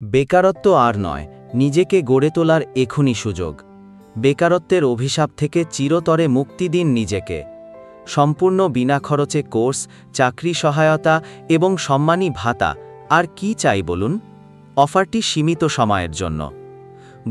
বেকারত্ব আর নয়, নিজেকে গড়ে তোলার এখনই সুযোগ। বেকারত্বের অভিশাপ থেকে চিরতরে মুক্তি দিন নিজেকে। সম্পূর্ণ বিনা খরচে কোর্স, চাকরি সহায়তা এবং সম্মানী ভাতা, আর কি চাই বলুন? অফারটি সীমিত সময়ের জন্য।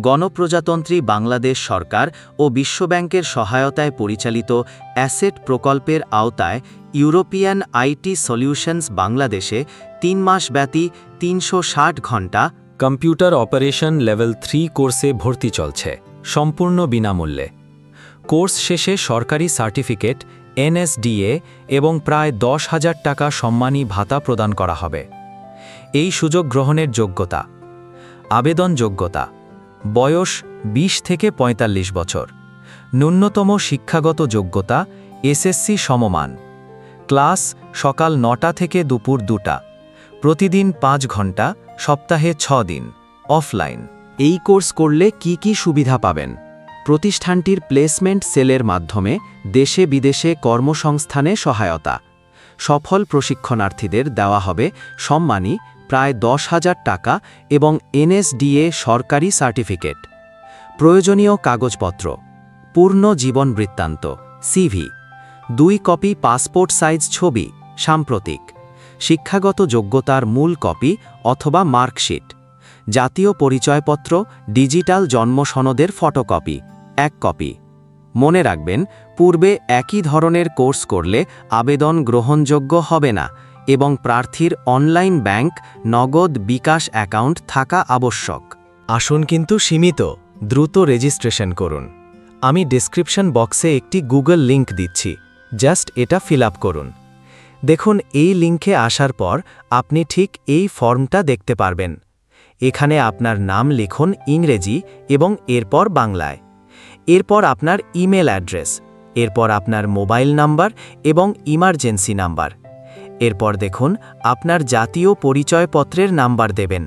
গণপ্রজাতন্ত্রী বাংলাদেশ সরকার ও বিশ্বব্যাংকের সহায়তায় পরিচালিত অ্যাসেট প্রকল্পের আওতায় ইউরোপিয়ান আইটি সলিউশনস বাংলাদেশে ৩ মাস ব্যাপী ৩৬০ ঘণ্টা কম্পিউটার অপারেশন লেভেল 3 কোর্সে ভর্তি চলছে, সম্পূর্ণ বিনামূল্যে। কোর্স শেষে সরকারি সার্টিফিকেট, এনএসডিএ এবং প্রায় ১০,০০০ টাকা সম্মানী ভাতা প্রদান করা হবে। এই সুযোগ গ্রহণের যোগ্যতা: আবেদন যোগ্যতা, বয়স ২০ থেকে ৪৫ বছর, ন্যূনতম শিক্ষাগত যোগ্যতা এসএসসি সমমান, ক্লাস সকাল ৯টা থেকে দুপুর ২টা, প্রতিদিন ৫ ঘন্টা, সপ্তাহে ৬ দিন, অফলাইন। এই কোর্স করলে কি কি সুবিধা পাবেন? প্রতিষ্ঠানটির প্লেসমেন্ট সেলের মাধ্যমে দেশে বিদেশে কর্মসংস্থানে সহায়তা। সফল প্রশিক্ষণার্থীদের দেওয়া হবে সম্মানী প্রায় ১০,০০০ টাকা এবং এনএসডিএ সরকারি সার্টিফিকেট। প্রয়োজনীয় কাগজপত্র: পূর্ণ জীবন বৃত্তান্ত, সিভি, ২ কপি পাসপোর্ট সাইজ ছবি, সাম্প্রতিক, শিক্ষাগত যোগ্যতার মূল কপি অথবা মার্কশিট, জাতীয় পরিচয়পত্র, ডিজিটাল জন্ম সনদের ফটোকপি ১ কপি। মনে রাখবেন, পূর্বে একই ধরনের কোর্স করলে আবেদন গ্রহণযোগ্য হবে না এবং প্রার্থীর অনলাইন ব্যাংক, নগদ, বিকাশ অ্যাকাউন্ট থাকা আবশ্যক। আসন কিন্তু সীমিত, দ্রুত রেজিস্ট্রেশন করুন। আমি ডেসক্রিপশন বক্সে একটি গুগল লিংক দিচ্ছি, জাস্ট এটা ফিল আপ করুন। দেখুন, এই লিংকে আসার পর আপনি ঠিক এই ফর্মটা দেখতে পারবেন। এখানে আপনার নাম লিখুন ইংরেজি এবং এরপর বাংলায়, এরপর আপনার ইমেল অ্যাড্রেস, এরপর আপনার মোবাইল নাম্বার এবং ইমার্জেন্সি নাম্বার, এরপর দেখুন আপনার জাতীয় পরিচয়পত্রের নাম্বার দেবেন,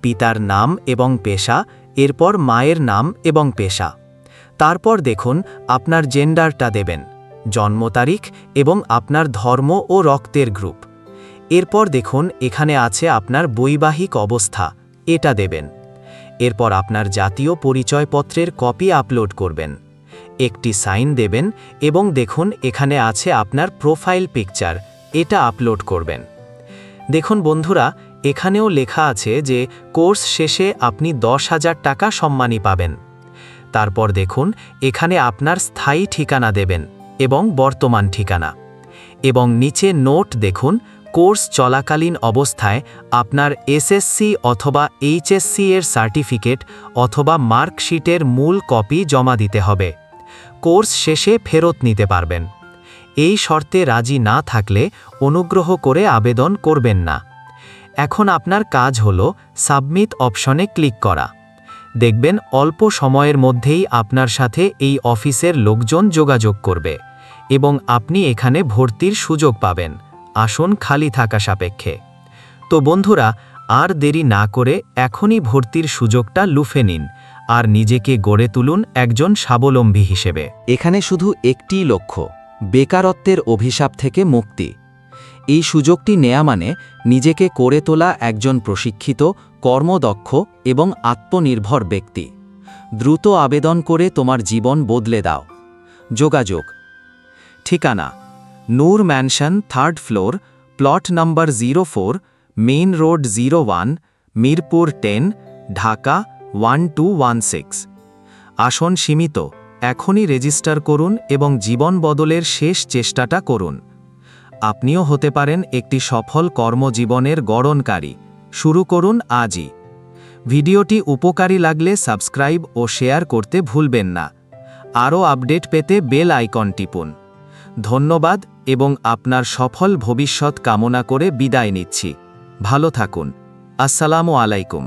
পিতার নাম এবং পেশা, এরপর মায়ের নাম এবং পেশা, তারপর দেখুন আপনার জেন্ডারটা দেবেন, জন্ম তারিখ এবং আপনার ধর্ম ও রক্তের গ্রুপ। এরপর দেখুন এখানে আছে আপনার বৈবাহিক অবস্থা, এটা দেবেন। এরপর আপনার জাতীয় পরিচয়পত্রের কপি আপলোড করবেন, একটি সাইন দেবেন এবং দেখুন এখানে আছে আপনার প্রোফাইল পিকচার, এটা আপলোড করবেন। দেখুন বন্ধুরা, এখানেও লেখা আছে যে কোর্স শেষে আপনি ১০,০০০ টাকা সম্মানী পাবেন। তারপর দেখুন এখানে আপনার স্থায়ী ঠিকানা দেবেন এবং বর্তমান ঠিকানা, এবং নিচে নোট দেখুন, কোর্স চলাকালীন অবস্থায় আপনার এসএসসি অথবা এইচএসসি এর সার্টিফিকেট অথবা মার্কশিটের মূল কপি জমা দিতে হবে। কোর্স শেষে ফেরত নিতে পারবেন। এই শর্তে রাজি না থাকলে অনুগ্রহ করে আবেদন করবেন না। এখন আপনার কাজ হলো সাবমিট অপশনে ক্লিক করা। দেখবেন অল্প সময়ের মধ্যেই আপনার সাথে এই অফিসের লোকজন যোগাযোগ করবে এবং আপনি এখানে ভর্তির সুযোগ পাবেন, আসন খালি থাকা সাপেক্ষে। তো বন্ধুরা, আর দেরি না করে এখনই ভর্তির সুযোগটা লুফে নিন আর নিজেকে গড়ে তুলুন একজন স্বাবলম্বী হিসেবে। এখানে শুধু একটিই লক্ষ্য, বেকারত্বের অভিশাপ থেকে মুক্তি। এই সুযোগটি নেয়া মানে নিজেকে করে তোলা একজন প্রশিক্ষিত, কর্মদক্ষ এবং আত্মনির্ভর ব্যক্তি। দ্রুত আবেদন করে তোমার জীবন বদলে দাও। যোগাযোগ: ঠিকানা: Noor mansion, 3rd floor, plot number 04, main road 01, Mirpur 10, Dhaka 1216। আসন সীমিত, এখনই রেজিস্টার করুন এবং জীবন বদলের শেষ চেষ্টাটা করুন। আপনিও হতে পারেন একটি সফল কর্মজীবনের গড়নকারী। শুরু করুন আজই। ভিডিওটি উপকারী লাগলে সাবস্ক্রাইব ও শেয়ার করতে ভুলবেন না। আরও আপডেট পেতে বেল আইকন টিপুন। ধন্যবাদ এবং আপনার সফল ভবিষ্যৎ কামনা করে বিদায় নিচ্ছি। ভালো থাকুন। আসসালামু আলাইকুম।